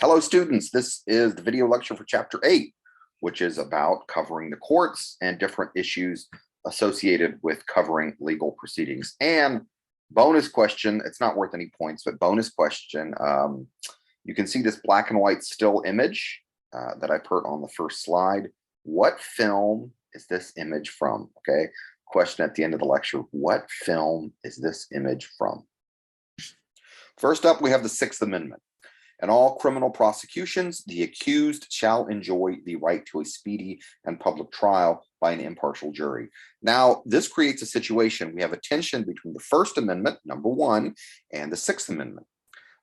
Hello, students. This is the video lecture for Chapter 8, which is about covering the courts and different issues associated with covering legal proceedings. And bonus question, it's not worth any points, but bonus question, you can see this black and white still image that I put on the first slide. What film is this image from? Okay, question at the end of the lecture, what film is this image from? First up, we have the Sixth Amendment. In all criminal prosecutions, the accused shall enjoy the right to a speedy and public trial by an impartial jury. Now, this creates a situation. We have a tension between the First Amendment, number one, and the Sixth Amendment.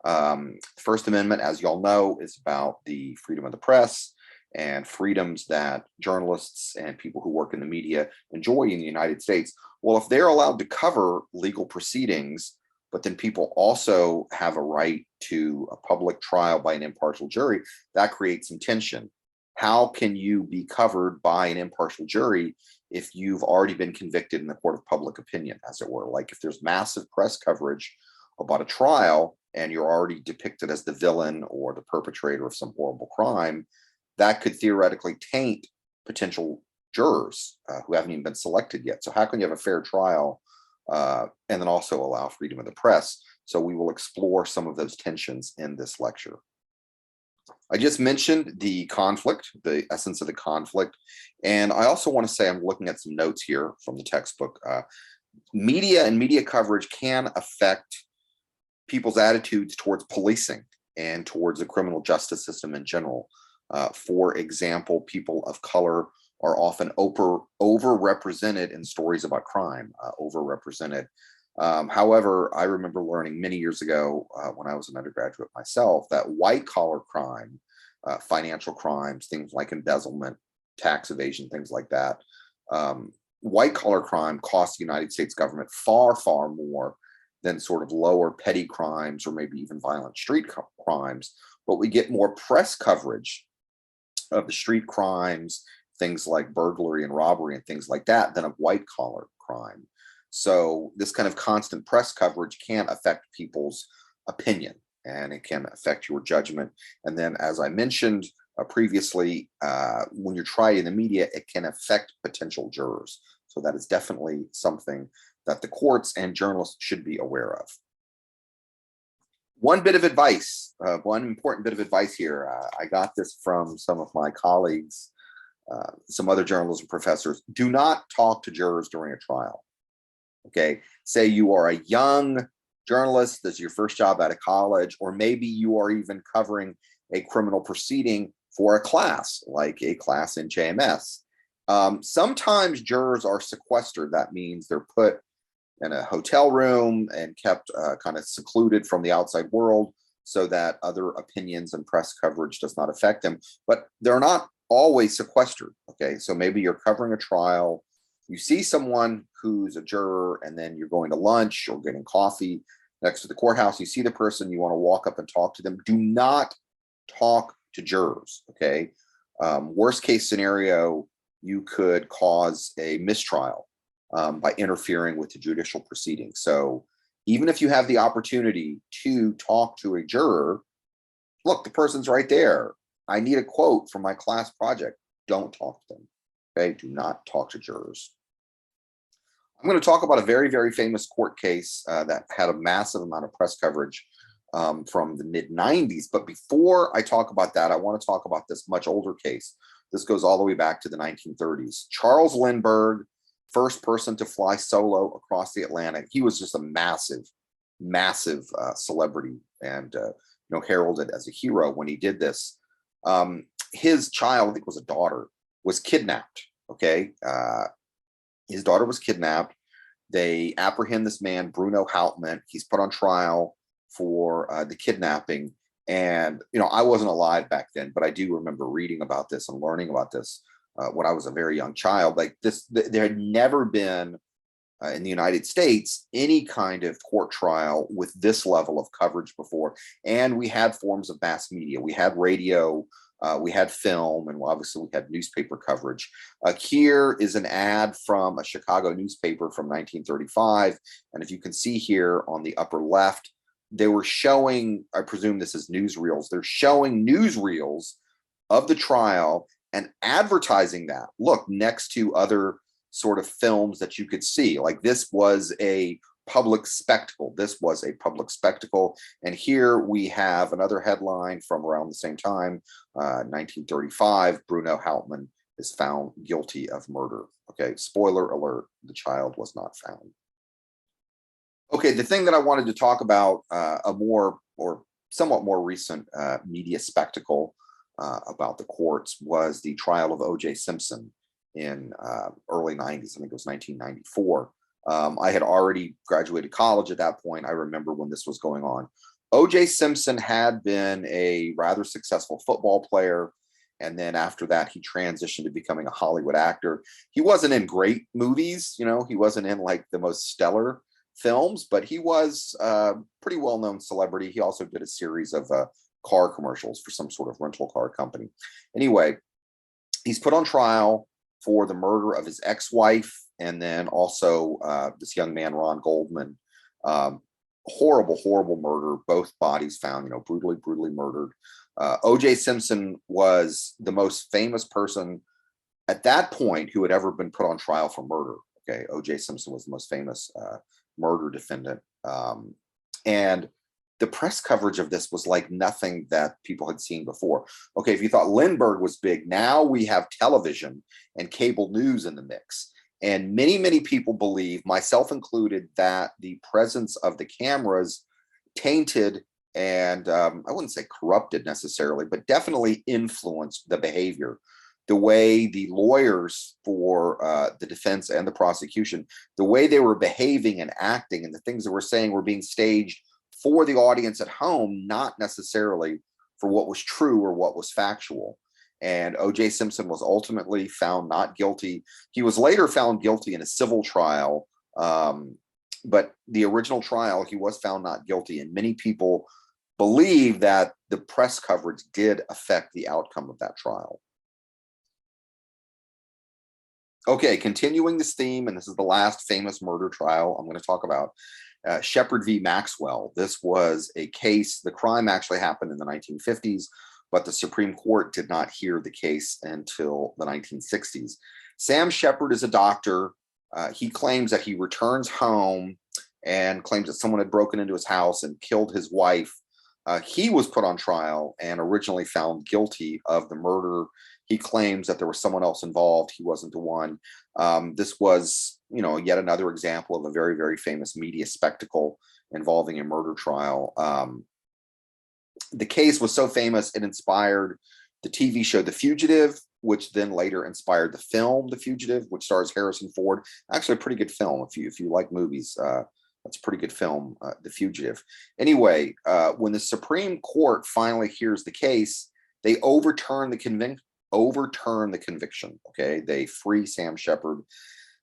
The First Amendment, as you all know, is about the freedom of the press and freedoms that journalists and people who work in the media enjoy in the United States. Well, if they're allowed to cover legal proceedings, but then people also have a right to a public trial by an impartial jury, that creates some tension. How can you be covered by an impartial jury if you've already been convicted in the court of public opinion, as it were? Like if there's massive press coverage about a trial and you're already depicted as the villain or the perpetrator of some horrible crime, that could theoretically taint potential jurors who haven't even been selected yet. So how can you have a fair trial and then also allow freedom of the press? So we will explore some of those tensions in this lecture. I just mentioned the conflict, the essence of the conflict. And I also want to say, I'm looking at some notes here from the textbook. Media and media coverage can affect people's attitudes towards policing and towards the criminal justice system in general. For example, people of color are often overrepresented in stories about crime, overrepresented. However, I remember learning many years ago when I was an undergraduate myself that white collar crime, financial crimes, things like embezzlement, tax evasion, things like that, white collar crime costs the United States government far, far more than sort of lower petty crimes or maybe even violent street crimes. But we get more press coverage of the street crimes, things like burglary and robbery and things like that, than of white collar crime. So this kind of constant press coverage can affect people's opinion and it can affect your judgment. And then, as I mentioned previously, when you're tried in the media, it can affect potential jurors. So that is definitely something that the courts and journalists should be aware of. One bit of advice, one important bit of advice here. I got this from some of my colleagues, some other journalism professors. Do not talk to jurors during a trial. Okay, say you are a young journalist, this is your first job out of college, or maybe you are even covering a criminal proceeding for a class, like a class in JMS. Sometimes jurors are sequestered. That means they're put in a hotel room and kept kind of secluded from the outside world so that other opinions and press coverage does not affect them. But they're not always sequestered. Okay, so maybe you're covering a trial, you see someone who's a juror, and then you're going to lunch or getting coffee next to the courthouse. You see the person, you want to walk up and talk to them. Do not talk to jurors. Okay, worst case scenario, you could cause a mistrial by interfering with the judicial proceeding. So even if you have the opportunity to talk to a juror, look, the person's right there. I need a quote from my class project. Don't talk to them. Okay, do not talk to jurors. I'm going to talk about a very, very famous court case that had a massive amount of press coverage from the mid-90s. But before I talk about that, I want to talk about this much older case. This goes all the way back to the 1930s. Charles Lindbergh, first person to fly solo across the Atlantic. He was just a massive, massive celebrity and heralded as a hero when he did this. His child, I think it was a daughter, was kidnapped. Okay, his daughter was kidnapped. They apprehend this man, Bruno Hauptmann. He's put on trial for the kidnapping. And I wasn't alive back then, but I do remember reading about this and learning about this when I was a very young child. Like this, there had never been in the United States any kind of court trial with this level of coverage before. And we had forms of mass media. We had radio, we had film, and obviously we had newspaper coverage. Here is an ad from a Chicago newspaper from 1935. And if you can see here on the upper left, they were showing, I presume this is newsreels, they're showing newsreels of the trial and advertising that, look, next to other sort of films that you could see. Like, this was a public spectacle. This was a public spectacle. And here we have another headline from around the same time, 1935, Bruno Hauptmann is found guilty of murder. Okay, spoiler alert, the child was not found. Okay, the thing that I wanted to talk about, a more or somewhat more recent media spectacle about the courts, was the trial of O.J. Simpson in early 90s. I think it was 1994. I had already graduated college at that point. I remember when this was going on. O.J. Simpson had been a rather successful football player, and then after that, he transitioned to becoming a Hollywood actor. He wasn't in great movies, you know, he wasn't in like the most stellar films, but he was a pretty well-known celebrity. He also did a series of car commercials for some sort of rental car company. Anyway, he's put on trial for the murder of his ex-wife, and then also this young man, Ron Goldman. Horrible, horrible murder. Both bodies found, you know, brutally, brutally murdered. O.J. Simpson was the most famous person at that point who had ever been put on trial for murder. Okay, O.J. Simpson was the most famous murder defendant. And the press coverage of this was like nothing that people had seen before. Okay, if you thought Lindbergh was big, now we have television and cable news in the mix. And many, many people believe, myself included, that the presence of the cameras tainted and I wouldn't say corrupted necessarily, but definitely influenced the behavior. The way the lawyers for the defense and the prosecution, the way they were behaving and acting, and the things that were saying were being staged for the audience at home, not necessarily for what was true or what was factual. And O.J. Simpson was ultimately found not guilty. He was later found guilty in a civil trial, but the original trial, he was found not guilty. And many people believe that the press coverage did affect the outcome of that trial. Okay, continuing this theme, and this is the last famous murder trial I'm going to talk about, Shepard v. Maxwell. This was a case, the crime actually happened in the 1950s, but the Supreme Court did not hear the case until the 1960s. Sam Shepard is a doctor. He claims that he returns home and claims that someone had broken into his house and killed his wife. He was put on trial and originally found guilty of the murder. He claims that there was someone else involved. He wasn't the one. This was, you know, yet another example of a very, very famous media spectacle involving a murder trial. The case was so famous, it inspired the TV show The Fugitive, which then later inspired the film The Fugitive, which stars Harrison Ford. Actually, a pretty good film if you like movies. That's a pretty good film, The Fugitive. Anyway, when the Supreme Court finally hears the case, they overturn the conviction. Okay, they free Sam Shepard,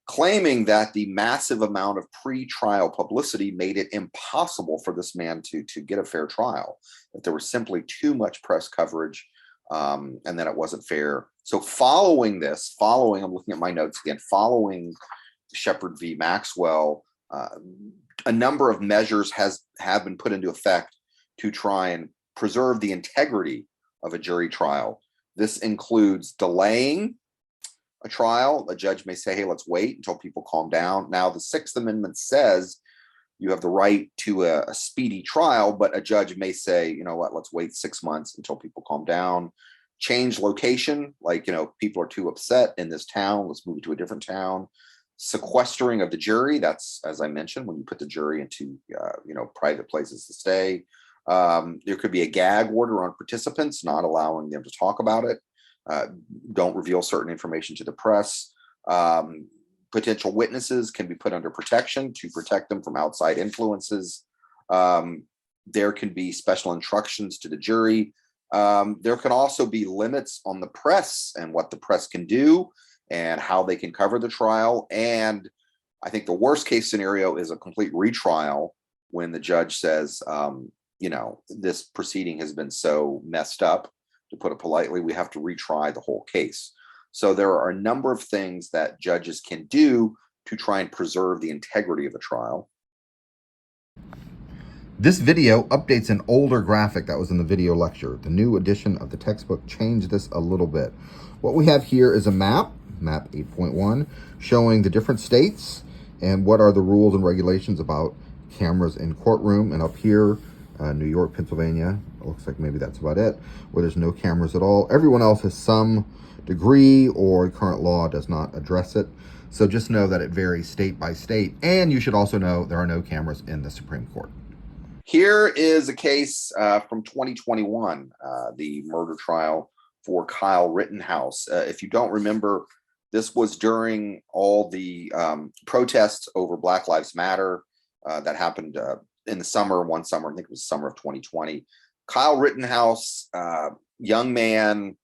claiming that the massive amount of pre-trial publicity made it impossible for this man to get a fair trial. That there was simply too much press coverage, and that it wasn't fair. So following this, I'm looking at my notes again, following Shepard v. Maxwell, a number of measures have been put into effect to try and preserve the integrity of a jury trial. This includes delaying a trial. A judge may say, hey, let's wait until people calm down. Now, the Sixth Amendment says you have the right to a speedy trial, but a judge may say, you know what, let's wait 6 months until people calm down. Change location, like, you know, people are too upset in this town, let's move it to a different town. Sequestering of the jury, that's, as I mentioned, when you put the jury into, you know, private places to stay. There could be a gag order on participants, not allowing them to talk about it. Don't reveal certain information to the press. Potential witnesses can be put under protection to protect them from outside influences. There can be special instructions to the jury. There can also be limits on the press and what the press can do and how they can cover the trial. And I think the worst case scenario is a complete retrial when the judge says, you know, this proceeding has been so messed up, to put it politely, we have to retry the whole case. So there are a number of things that judges can do to try and preserve the integrity of a trial. This video updates an older graphic that was in the video lecture. The new edition of the textbook changed this a little bit. What we have here is a map 8.1, showing the different states and what are the rules and regulations about cameras in courtroom. And up here, New York, Pennsylvania, it looks like maybe that's about it, where there's no cameras at all. Everyone else has some degree, or current law does not address it. So just know that it varies state by state. And you should also know there are no cameras in the Supreme Court. Here is a case from 2021, the murder trial for Kyle Rittenhouse. If you don't remember, this was during all the protests over Black Lives Matter that happened in the summer, one summer, I think it was summer of 2020. Kyle Rittenhouse, young man,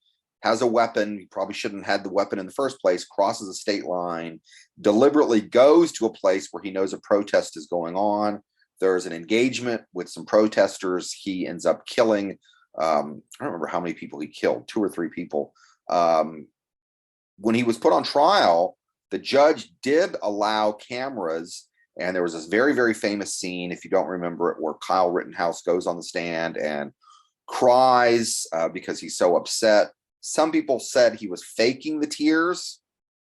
has a weapon. He probably shouldn't have had the weapon in the first place, crosses a state line, deliberately goes to a place where he knows a protest is going on. There's an engagement with some protesters. He ends up killing, I don't remember how many people he killed, 2 or 3 people. When he was put on trial, the judge did allow cameras, and there was this very, very famous scene, if you don't remember it, where Kyle Rittenhouse goes on the stand and cries because he's so upset. Some people said he was faking the tears,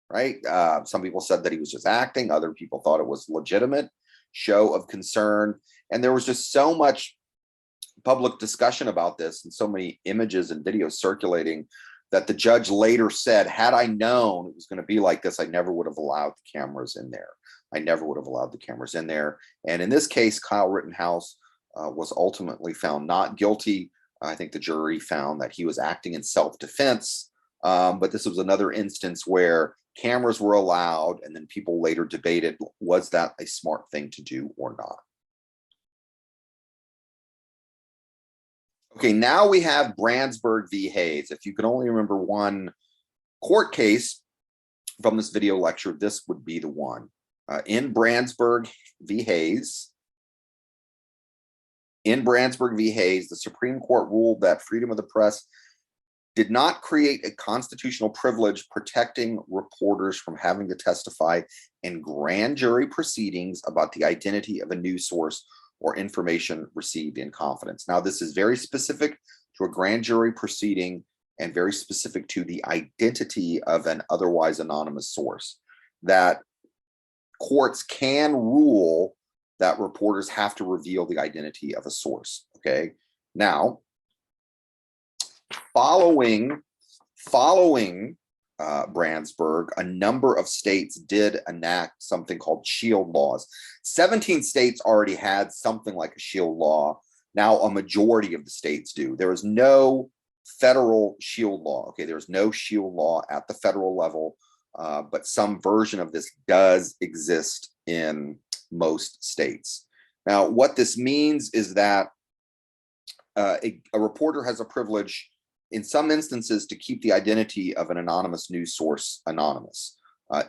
right? Some people said that he was just acting. Other people thought it was legitimate show of concern. And there was just so much public discussion about this and so many images and videos circulating that the judge later said, had I known it was going to be like this, I never would have allowed the cameras in there. I never would have allowed the cameras in there. And in this case, Kyle Rittenhouse was ultimately found not guilty. I think the jury found that he was acting in self-defense. But this was another instance where cameras were allowed, and then people later debated, was that a smart thing to do or not? Okay, now we have Brandsburg v. Hayes. If you can only remember one court case from this video lecture, this would be the one. In Brandsburg v. Hayes, the Supreme Court ruled that freedom of the press did not create a constitutional privilege protecting reporters from having to testify in grand jury proceedings about the identity of a news source or information received in confidence. Now, this is very specific to a grand jury proceeding and very specific to the identity of an otherwise anonymous source, that courts can rule that reporters have to reveal the identity of a source, okay? Now, following Brandsburg, a number of states did enact something called shield laws. 17 states already had something like a shield law. Now a majority of the states do. There is no federal shield law. Okay, there's no shield law at the federal level, but some version of this does exist in most states. Now, what this means is that a reporter has a privilege in some instances to keep the identity of an anonymous news source anonymous.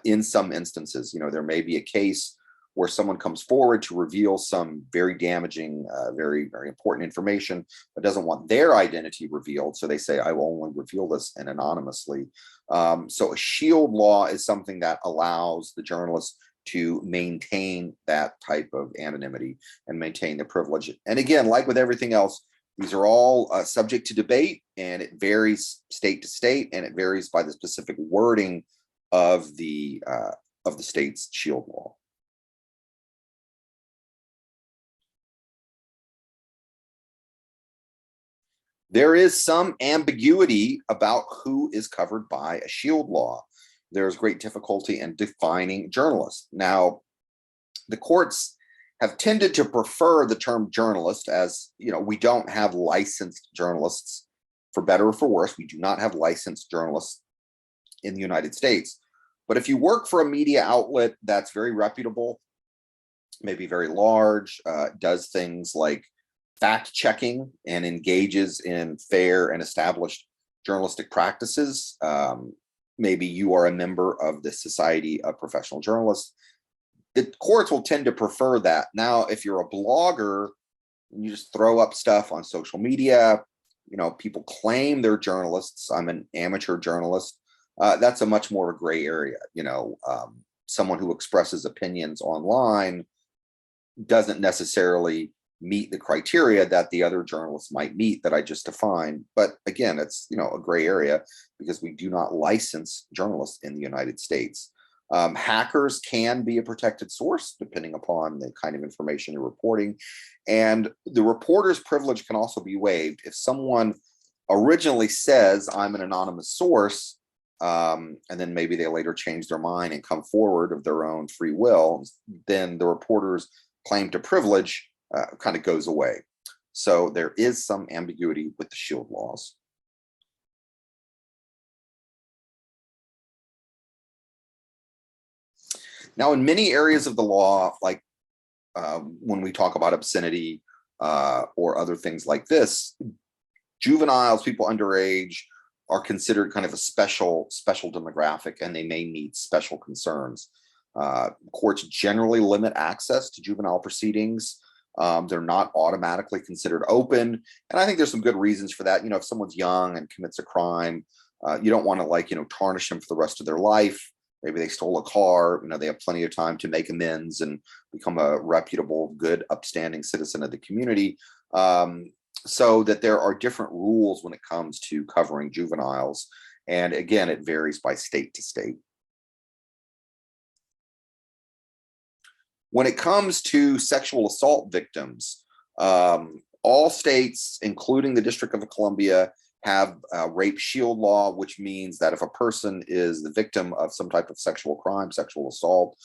In some instances, you know, there may be a case where someone comes forward to reveal some very damaging, very, very important information, but doesn't want their identity revealed. So they say, I will only reveal this and anonymously. So a shield law is something that allows the journalist to maintain that type of anonymity and maintain the privilege. And again, like with everything else, these are all subject to debate, and it varies state to state, and it varies by the specific wording of the state's shield law. There is some ambiguity about who is covered by a shield law. There's great difficulty in defining journalists. Now, the courts have tended to prefer the term journalist, as, you know, we don't have licensed journalists, for better or for worse. We do not have licensed journalists in the United States. But if you work for a media outlet that's very reputable, maybe very large, does things like fact checking and engages in fair and established journalistic practices, maybe you are a member of the Society of Professional Journalists, the courts will tend to prefer that. Now, if you're a blogger and you just throw up stuff on social media, you know, people claim they're journalists. I'm an amateur journalist. That's a much more gray area. You know, someone who expresses opinions online doesn't necessarily meet the criteria that the other journalists might meet that I just defined. But again, it's, you know, a gray area because we do not license journalists in the United States. Hackers can be a protected source depending upon the kind of information they're reporting. And the reporter's privilege can also be waived if someone originally says, I'm an anonymous source, and then maybe they later change their mind and come forward of their own free will, then the reporter's claim to privilege kind of goes away. So there is some ambiguity with the shield laws. Now, in many areas of the law, like when we talk about obscenity or other things like this, juveniles, people underage, are considered kind of a special demographic, and they may need special concerns. Courts generally limit access to juvenile proceedings. They're not automatically considered open, and I think there's some good reasons for that. You know, if someone's young and commits a crime, you don't want to, like, you know, tarnish them for the rest of their life. Maybe they stole a car. You know, they have plenty of time to make amends and become a reputable, good, upstanding citizen of the community. So that there are different rules when it comes to covering juveniles. And again, it varies by state to state. When it comes to sexual assault victims, all states, including the District of Columbia, have a rape shield law, which means that if a person is the victim of some type of sexual crime, sexual assault,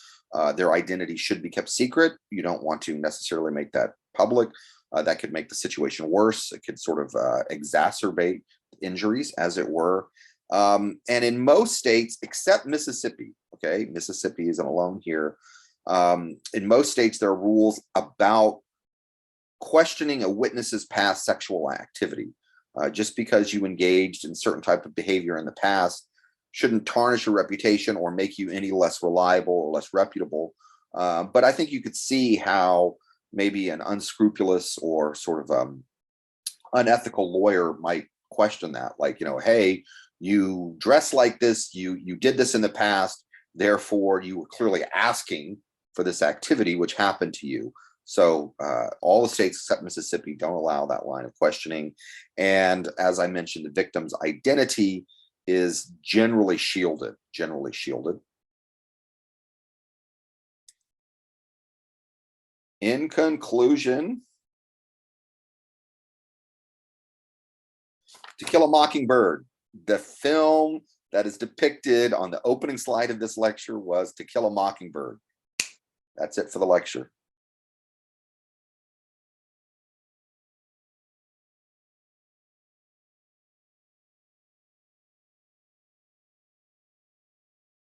their identity should be kept secret. You don't want to necessarily make that public. That could make the situation worse. It could sort of exacerbate injuries, as it were. And in most states, except Mississippi, okay, Mississippi isn't alone here. In most states, there are rules about questioning a witness's past sexual activity. Just because you engaged in certain type of behavior in the past shouldn't tarnish your reputation or make you any less reliable or less reputable. But I think you could see how maybe an unscrupulous or sort of unethical lawyer might question that. Like, you know, hey, you dress like this, you did this in the past, therefore you were clearly asking for this activity which happened to you. So all the states except Mississippi don't allow that line of questioning. And as I mentioned, the victim's identity is generally shielded. In conclusion, To Kill a Mockingbird, the film that is depicted on the opening slide of this lecture was To Kill a Mockingbird. That's it for the lecture.